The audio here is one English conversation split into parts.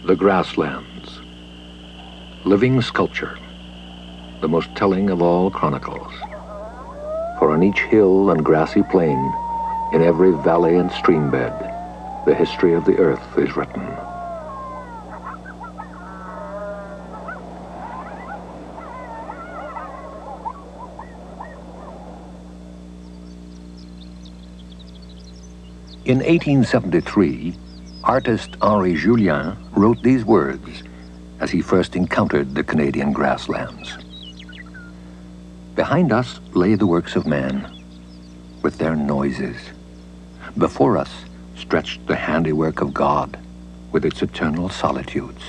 The Grasslands. Living sculpture, the most telling of all chronicles. For on each hill and grassy plain, in every valley and stream bed, the history of the earth is written. In 1873, artist Henri Julien wrote these words as he first encountered the Canadian grasslands. Behind us lay the works of man, with their noises. Before us stretched the handiwork of God, with its eternal solitudes.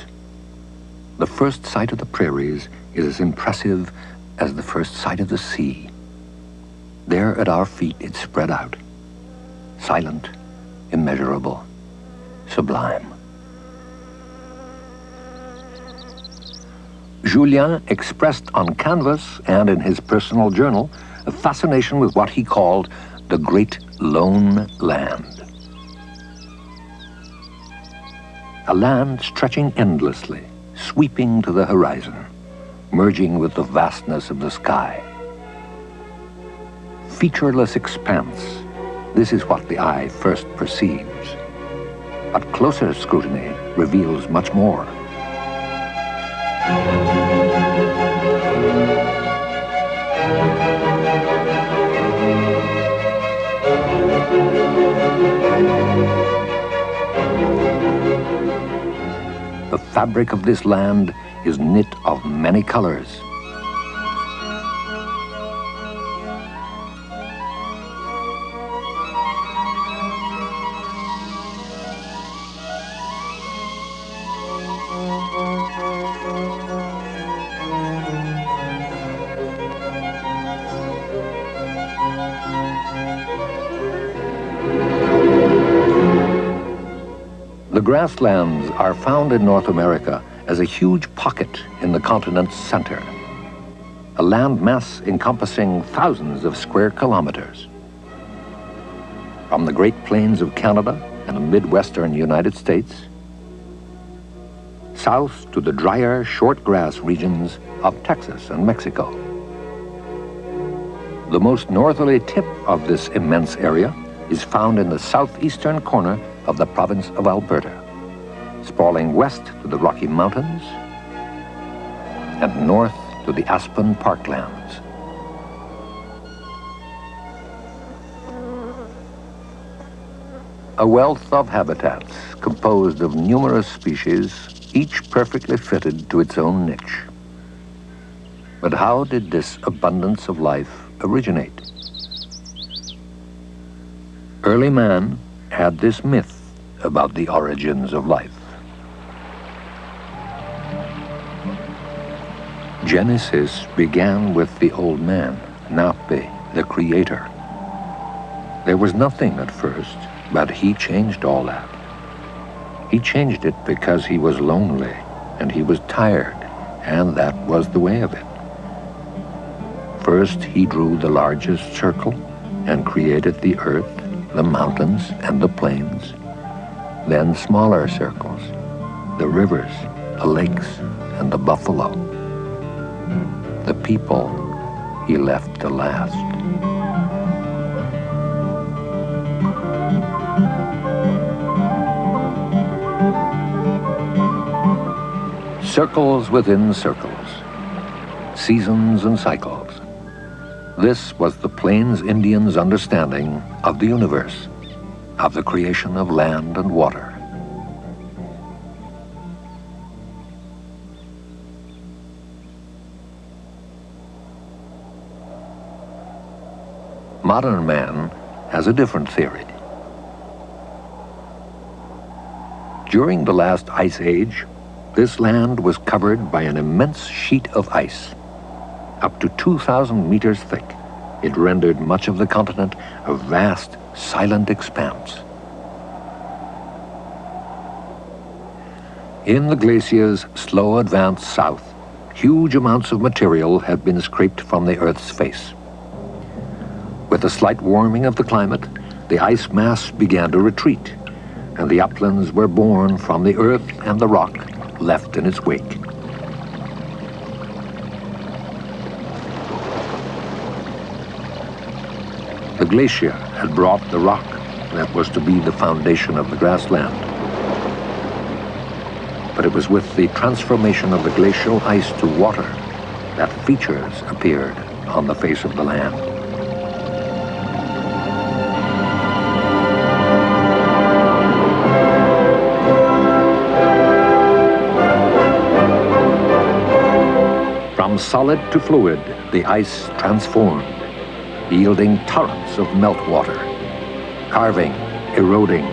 The first sight of the prairies is as impressive as the first sight of the sea. There at our feet it spread out, silent, immeasurable, sublime. Julien expressed on canvas and in his personal journal a fascination with what he called the great lone land. A land stretching endlessly, sweeping to the horizon, merging with the vastness of the sky. Featureless expanse, this is what the eye first perceives. But closer scrutiny reveals much more. The fabric of this land is knit of many colors. The grasslands are found in North America as a huge pocket in the continent's center, a land mass encompassing thousands of square kilometers. From the Great Plains of Canada and the Midwestern United States, south to the drier short grass regions of Texas and Mexico. The most northerly tip of this immense area is found in the southeastern corner of the province of Alberta, sprawling west to the Rocky Mountains and north to the Aspen Parklands. A wealth of habitats composed of numerous species, each perfectly fitted to its own niche. But how did this abundance of life originate? Early man had this myth about the origins of life. Genesis began with the old man, Nape, the creator. There was nothing at first, but he changed all that. He changed it because he was lonely and he was tired, and that was the way of it. First, he drew the largest circle and created the earth, the mountains, and the plains. Then smaller circles, the rivers, the lakes, and the buffalo. The people he left to last. Circles within circles, seasons and cycles. This was the Plains Indians' understanding of the universe, of the creation of land and water. Modern man has a different theory. During the last ice age, this land was covered by an immense sheet of ice. Up to 2,000 meters thick, it rendered much of the continent a vast, silent expanse. In the glacier's slow advance south, huge amounts of material had been scraped from the Earth's face. With a slight warming of the climate, the ice mass began to retreat, and the uplands were born from the earth and the rock left in its wake. The glacier had brought the rock that was to be the foundation of the grassland. But it was with the transformation of the glacial ice to water that features appeared on the face of the land. From solid to fluid, the ice transformed, yielding torrents of meltwater, carving, eroding,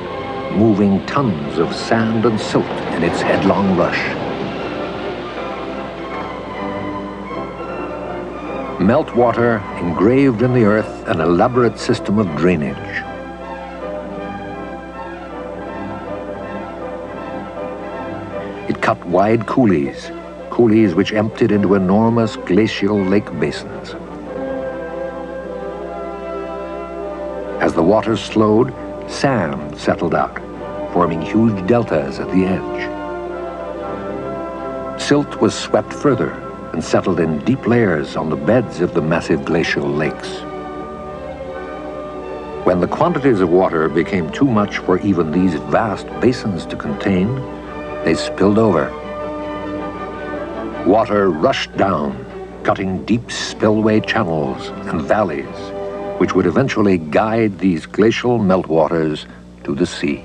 moving tons of sand and silt in its headlong rush. Meltwater engraved in the earth an elaborate system of drainage. It cut wide coulees which emptied into enormous glacial lake basins. As the water slowed, sand settled out, forming huge deltas at the edge. Silt was swept further and settled in deep layers on the beds of the massive glacial lakes. When the quantities of water became too much for even these vast basins to contain, they spilled over. Water rushed down, cutting deep spillway channels and valleys, which would eventually guide these glacial meltwaters to the sea.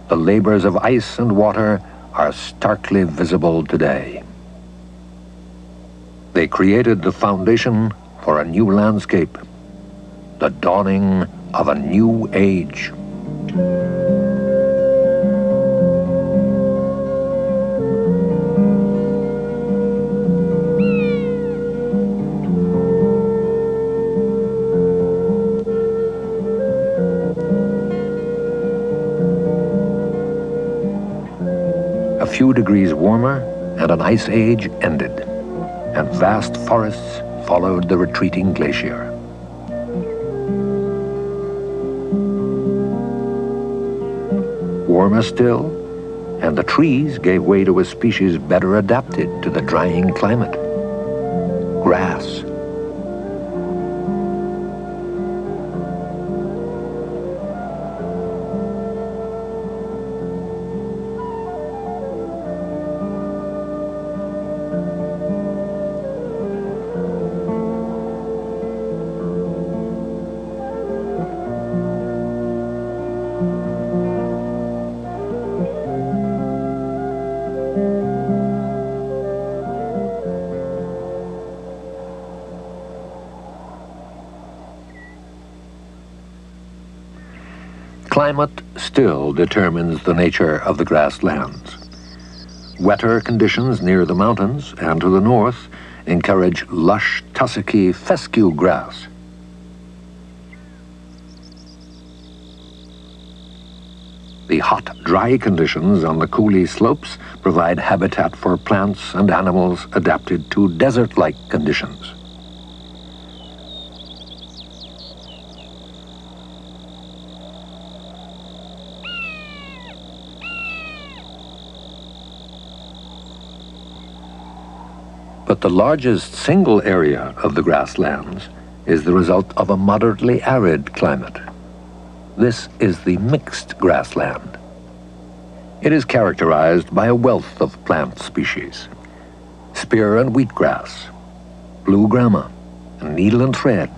The labors of ice and water are starkly visible today. They created the foundation for a new landscape, the dawning of a new age. A few degrees warmer and an ice age ended, and vast forests followed the retreating glacier. Warmer still, and the trees gave way to a species better adapted to the drying climate: grass. Climate still determines the nature of the grasslands. Wetter conditions near the mountains and to the north encourage lush, tussocky fescue grass. The hot, dry conditions on the coulee slopes provide habitat for plants and animals adapted to desert-like conditions. But the largest single area of the grasslands is the result of a moderately arid climate. This is the mixed grassland. It is characterized by a wealth of plant species: spear and wheatgrass, blue grama, and needle and thread,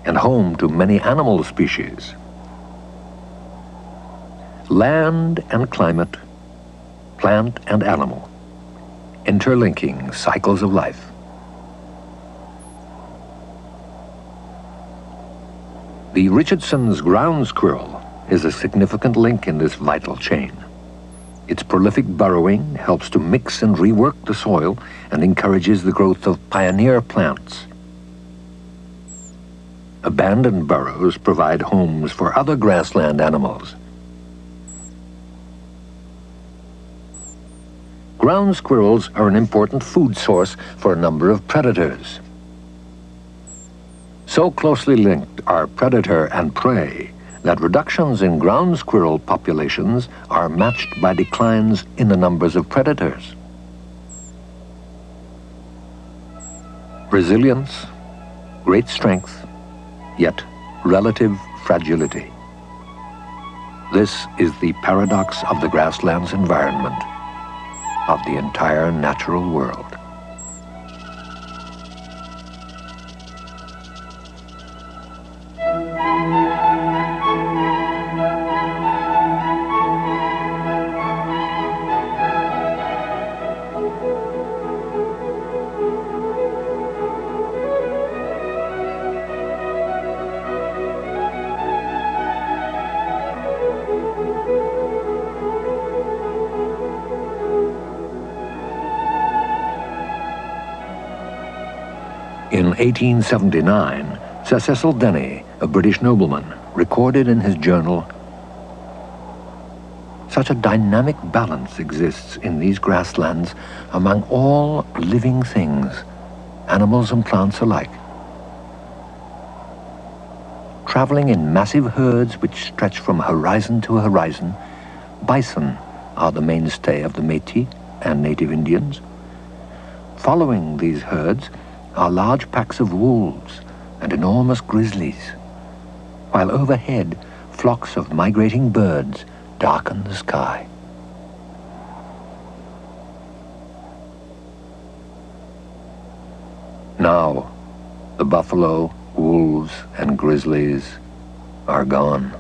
and home to many animal species. Land and climate, plant and animal, interlinking cycles of life. The Richardson's ground squirrel is a significant link in this vital chain. Its prolific burrowing helps to mix and rework the soil and encourages the growth of pioneer plants. Abandoned burrows provide homes for other grassland animals. Ground squirrels are an important food source for a number of predators. So closely linked are predator and prey that reductions in ground squirrel populations are matched by declines in the numbers of predators. Resilience, great strength, yet relative fragility. This is the paradox of the grasslands environment, of the entire natural world. In 1879, Sir Cecil Denny, a British nobleman, recorded in his journal, "Such a dynamic balance exists in these grasslands among all living things, animals and plants alike. Traveling in massive herds which stretch from horizon to horizon, bison are the mainstay of the Métis and native Indians. Following these herds are large packs of wolves and enormous grizzlies, while overhead flocks of migrating birds darken the sky." Now, the buffalo, wolves, and grizzlies are gone.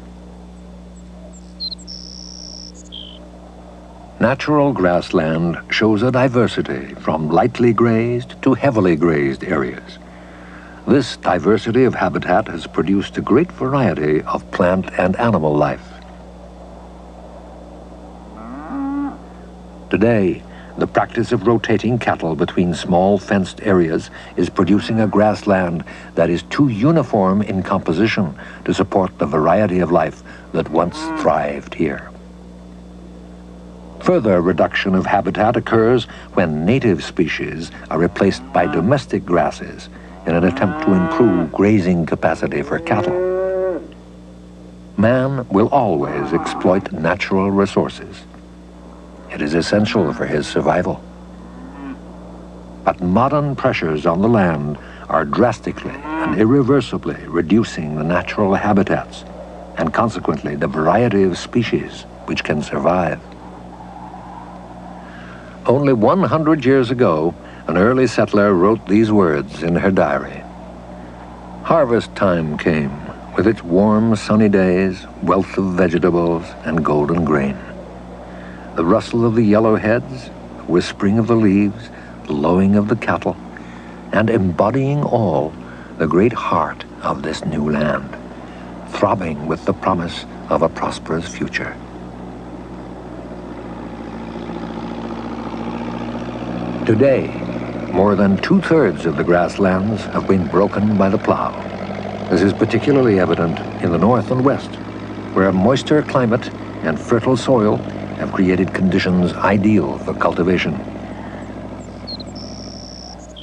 Natural grassland shows a diversity from lightly grazed to heavily grazed areas. This diversity of habitat has produced a great variety of plant and animal life. Today, the practice of rotating cattle between small fenced areas is producing a grassland that is too uniform in composition to support the variety of life that once thrived here. Further reduction of habitat occurs when native species are replaced by domestic grasses in an attempt to improve grazing capacity for cattle. Man will always exploit natural resources. It is essential for his survival. But modern pressures on the land are drastically and irreversibly reducing the natural habitats and consequently the variety of species which can survive. Only 100 years ago, an early settler wrote these words in her diary. "Harvest time came, with its warm, sunny days, wealth of vegetables, and golden grain. The rustle of the yellowheads, the whispering of the leaves, the lowing of the cattle, and embodying all the great heart of this new land, throbbing with the promise of a prosperous future." Today, more than 2/3 of the grasslands have been broken by the plow. This is particularly evident in the north and west, where a moister climate and fertile soil have created conditions ideal for cultivation.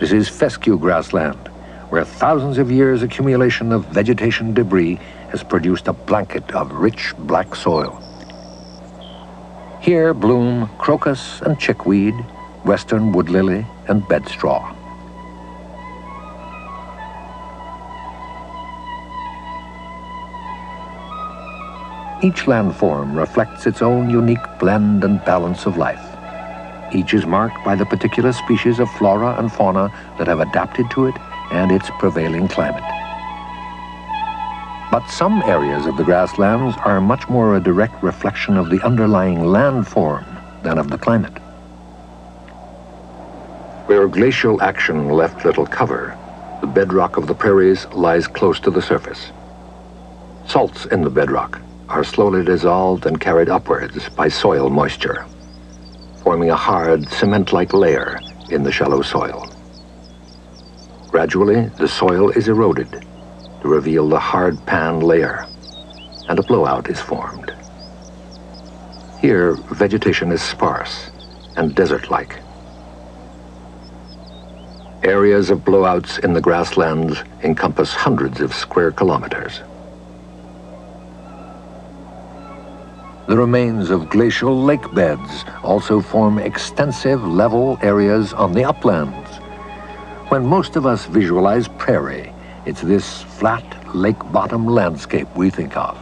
This is fescue grassland, where thousands of years' accumulation of vegetation debris has produced a blanket of rich black soil. Here bloom crocus and chickweed, western wood lily, and bedstraw. Each landform reflects its own unique blend and balance of life. Each is marked by the particular species of flora and fauna that have adapted to it and its prevailing climate. But some areas of the grasslands are much more a direct reflection of the underlying landform than of the climate. Where glacial action left little cover, the bedrock of the prairies lies close to the surface. Salts in the bedrock are slowly dissolved and carried upwards by soil moisture, forming a hard, cement-like layer in the shallow soil. Gradually, the soil is eroded to reveal the hard pan layer, and a blowout is formed. Here, vegetation is sparse and desert-like. Areas of blowouts in the grasslands encompass hundreds of square kilometers. The remains of glacial lake beds also form extensive level areas on the uplands. When most of us visualize prairie, it's this flat lake bottom landscape we think of.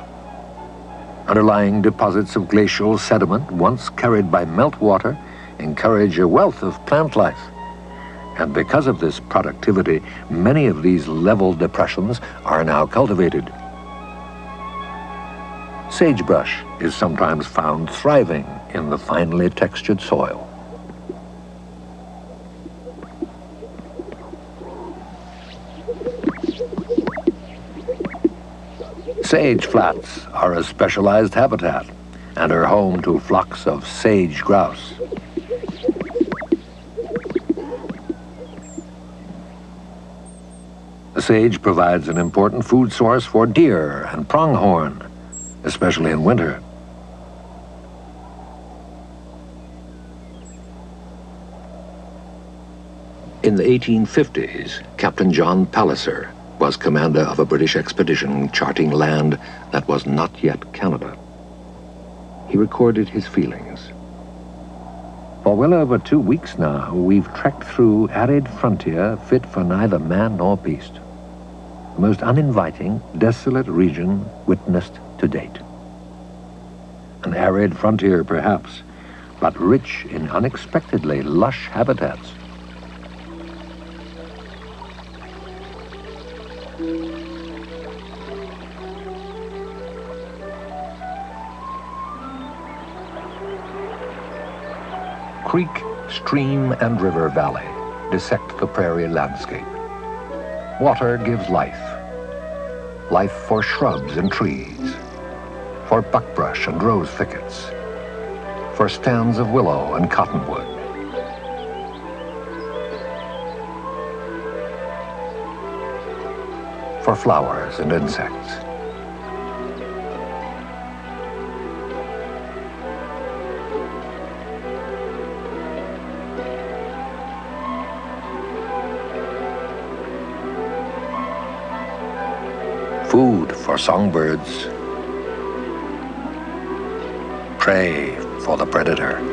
Underlying deposits of glacial sediment, once carried by meltwater, encourage a wealth of plant life. And because of this productivity, many of these level depressions are now cultivated. Sagebrush is sometimes found thriving in the finely textured soil. Sage flats are a specialized habitat and are home to flocks of sage grouse. The sage provides an important food source for deer and pronghorn, especially in winter. In the 1850s, Captain John Palliser was commander of a British expedition charting land that was not yet Canada. He recorded his feelings. For well over 2 weeks now, we've trekked through arid frontier fit for neither man nor beast. The most uninviting, desolate region witnessed to date. An arid frontier, perhaps, but rich in unexpectedly lush habitats. Creek, stream, and river valley dissect the prairie landscape. Water gives life. Life for shrubs and trees, for buckbrush and rose thickets, for stands of willow and cottonwood. For flowers and insects. Food for songbirds. Prey for the predator.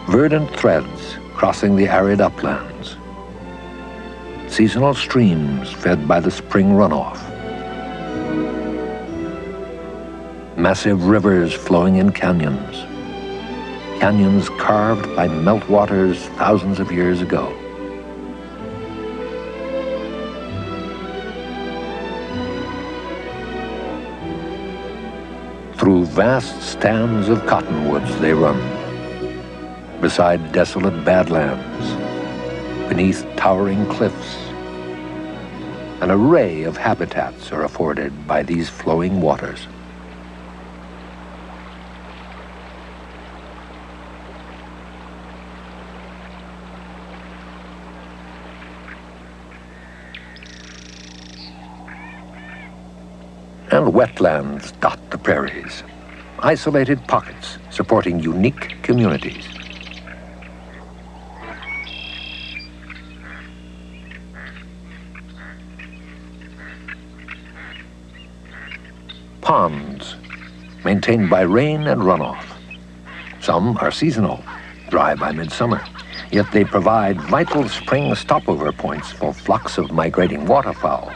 Verdant threads crossing the arid uplands. Seasonal streams fed by the spring runoff. Massive rivers flowing in canyons. Canyons carved by meltwaters thousands of years ago. Through vast stands of cottonwoods they run. Beside desolate badlands, beneath towering cliffs. An array of habitats are afforded by these flowing waters. And wetlands dot the prairies, isolated pockets supporting unique communities. Ponds, maintained by rain and runoff. Some are seasonal, dry by midsummer, yet they provide vital spring stopover points for flocks of migrating waterfowl.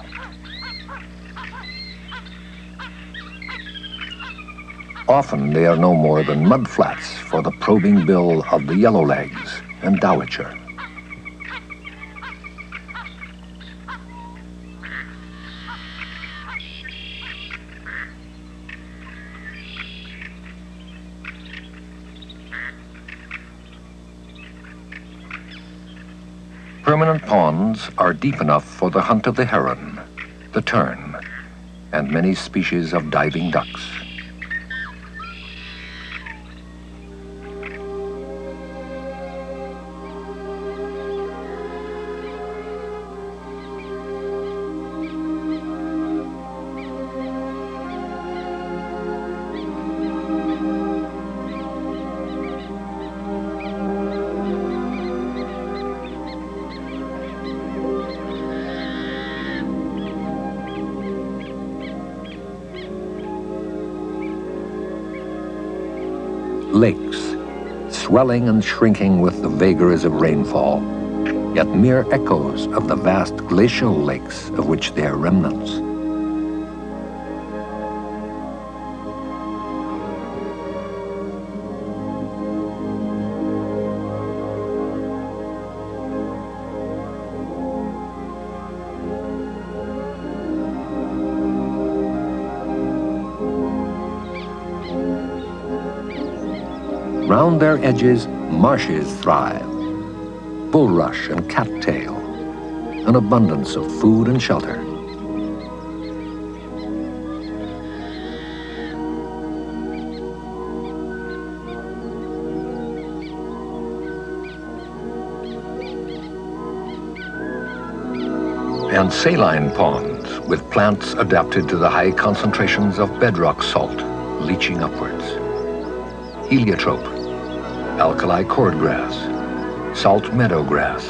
Often they are no more than mudflats for the probing bill of the yellowlegs and dowitcher. Permanent ponds are deep enough for the hunt of the heron, the tern, and many species of diving ducks. Lakes, swelling and shrinking with the vagaries of rainfall, yet mere echoes of the vast glacial lakes of which they are remnants. Round their edges, marshes thrive, bulrush and cattail, an abundance of food and shelter. And saline ponds with plants adapted to the high concentrations of bedrock salt leaching upwards. Heliotrope, alkali cordgrass, salt meadow grass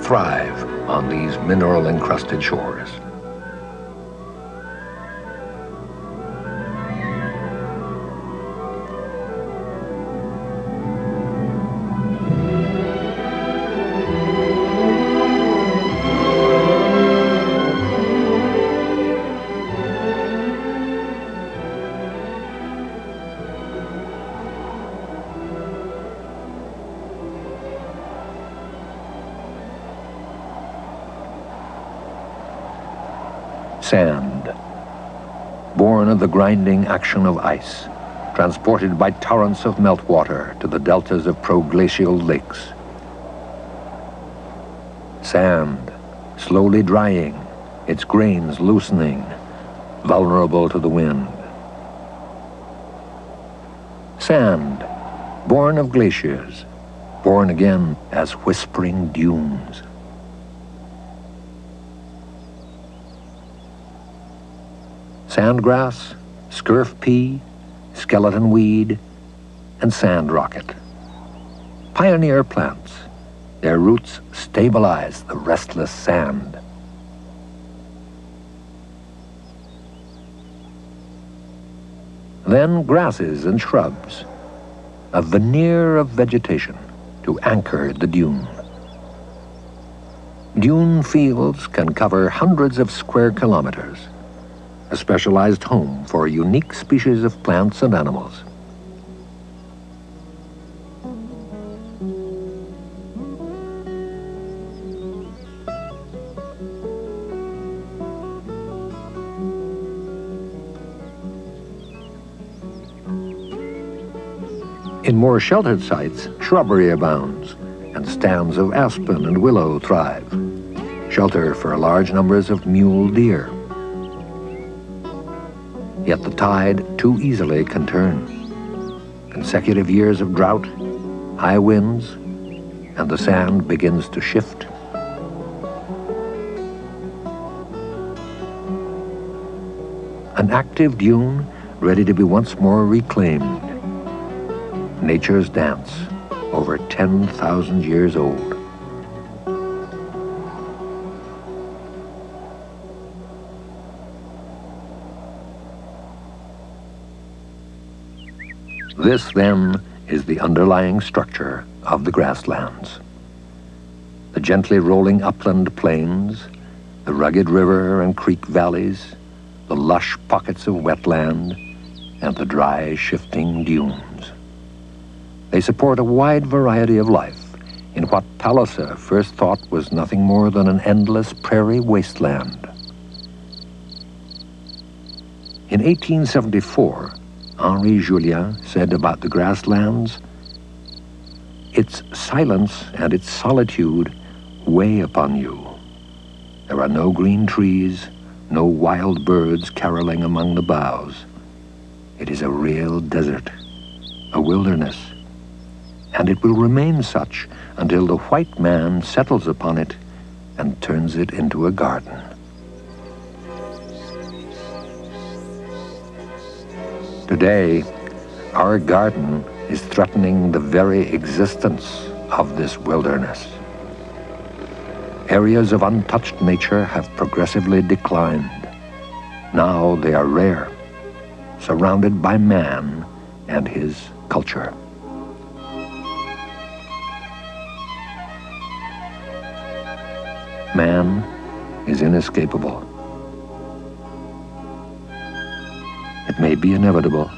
thrive on these mineral-encrusted shores. Sand, born of the grinding action of ice, transported by torrents of meltwater to the deltas of proglacial lakes. Sand, slowly drying, its grains loosening, vulnerable to the wind. Sand, born of glaciers, born again as whispering dunes. Sandgrass, scurf pea, skeleton weed, and sand rocket. Pioneer plants. Their roots stabilize the restless sand. Then grasses and shrubs, a veneer of vegetation to anchor the dune. Dune fields can cover hundreds of square kilometers, a specialized home for a unique species of plants and animals. In more sheltered sites, shrubbery abounds, and stands of aspen and willow thrive, shelter for large numbers of mule deer. Yet the tide too easily can turn. Consecutive years of drought, high winds, and the sand begins to shift. An active dune ready to be once more reclaimed. Nature's dance, over 10,000 years old. This, then, is the underlying structure of the grasslands. The gently rolling upland plains, the rugged river and creek valleys, the lush pockets of wetland, and the dry, shifting dunes. They support a wide variety of life in what Palliser first thought was nothing more than an endless prairie wasteland. In 1874, Henri Julien said about the grasslands, "Its silence and its solitude weigh upon you. There are no green trees, no wild birds caroling among the boughs. It is a real desert, a wilderness, and it will remain such until the white man settles upon it and turns it into a garden." Today, our garden is threatening the very existence of this wilderness. Areas of untouched nature have progressively declined. Now they are rare, surrounded by man and his culture. Man is inescapable. It may be inevitable,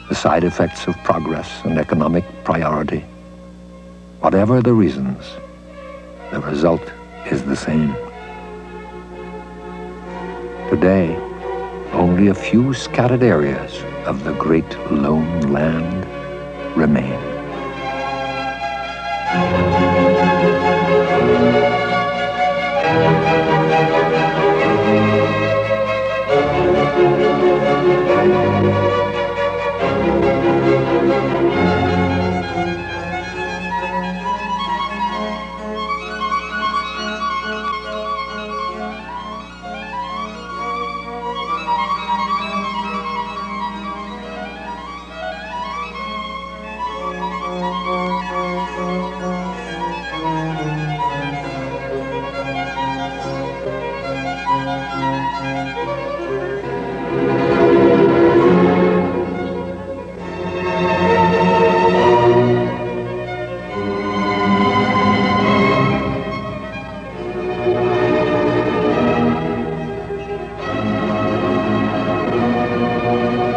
the side effects of progress and economic priority. Whatever the reasons, the result is the same. Today, only a few scattered areas of the great lone land remain.